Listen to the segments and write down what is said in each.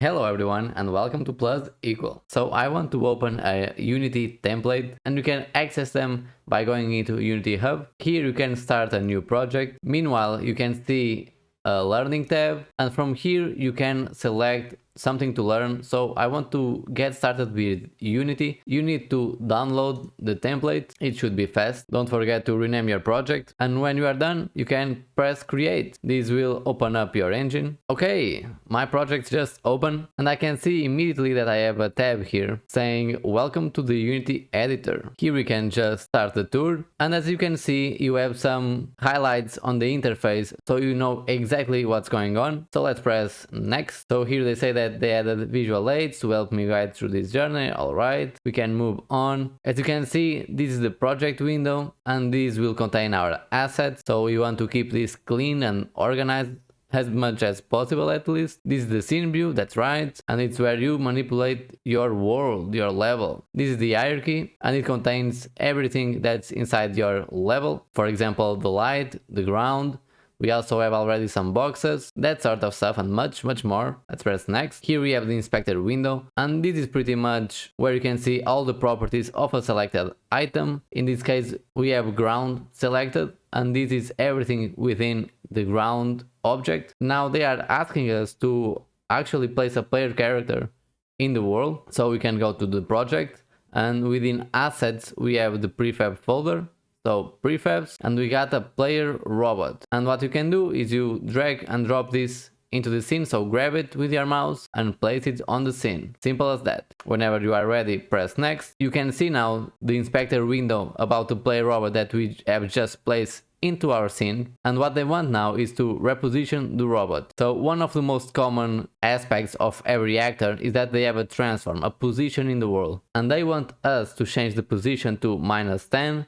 Hello everyone and welcome to Plus Equal. So I want to open a Unity template and you can access them by going into Unity Hub. Here you can start a new project. Meanwhile, you can see a learning tab and from here you can select something to learn. So I want to get started with Unity. You need to download the template. It should be fast. Don't forget to rename your project. And when you are done, you can press create. This will open up your engine. Okay, my project just opened and I can see immediately that I have a tab here saying welcome to the Unity editor. Here we can just start the tour. And as you can see, you have some highlights on the interface so you know exactly what's going on. So let's press next. So here they say that they added visual aids to help me guide through this journey. Alright, we can move on. As you can see, this is the project window and this will contain our assets. So we want to keep this clean and organized as much as possible at least. This is the scene view, that's right, and it's where you manipulate your world, your level. This is the hierarchy and it contains everything that's inside your level. For example, the light, the ground. We also have already some boxes, that sort of stuff and much more. Let's press next. Here we have the inspector window and this is pretty much where you can see all the properties of a selected item. In this case we have ground selected and this is everything within the ground object. Now they are asking us to actually place a player character in the world. So we can go to the project and within assets we have the prefab folder. So prefabs and we got a player robot, and what you can do is you drag and drop this into the scene, so grab it with your mouse and place it on the scene. Simple as that. Whenever you are ready, press next. You can see now the inspector window about the player robot that we have just placed into our scene, and what they want now is to reposition the robot. So one of the most common aspects of every actor is that they have a transform, a position in the world, and they want us to change the position to -10,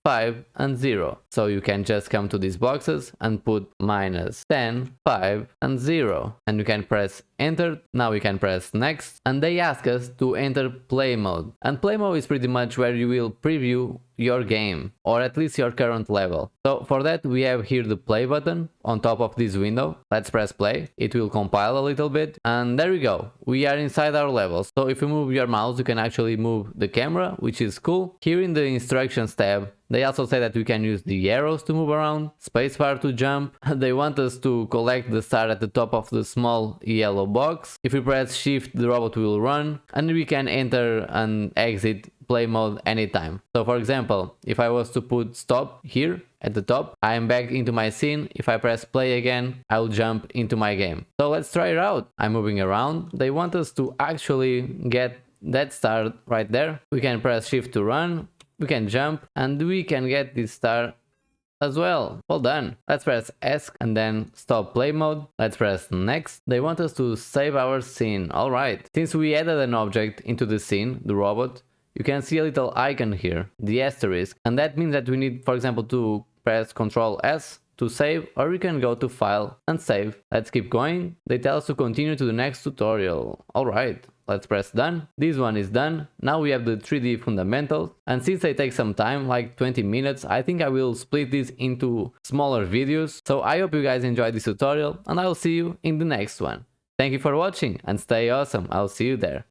5 and 0. So you can just come to these boxes and put -10, 5 and 0 and you can press enter. Now we can press next and they ask us to enter play mode, and play mode is pretty much where you will preview your game or at least your current level. So for that we have here the play button on top of this window. Let's press play. It will compile a little bit and there we go, we are inside our levels. So if you move your mouse you can actually move the camera, which is cool. Here in the instructions tab they also say that we can use the arrows to move around, spacebar to jump. They want us to collect the star at the top of the small yellow box. If we press shift the robot will run and we can enter and exit play mode anytime. So for example, if I was to put stop here at the top, I am back into my scene. If I press play again, I will jump into my game. So let's try it out. I'm moving around. They want us to actually get that star right there. We can press shift to run, we can jump and we can get this star as well. Well done. Let's press S and then stop play mode. Let's press next. They want us to save our scene. Alright. Since we added an object into the scene, the robot, you can see a little icon here, the asterisk, and that means that we need, for example, to press Ctrl S to save, or we can go to file and save. Let's keep going. They tell us to continue to the next tutorial. Alright, let's press done. This one is done. Now we have the 3D fundamentals, and since they take some time, like 20 minutes, I think I will split this into smaller videos. So I hope you guys enjoyed this tutorial and I will see you in the next one. Thank you for watching and stay awesome. I'll see you there.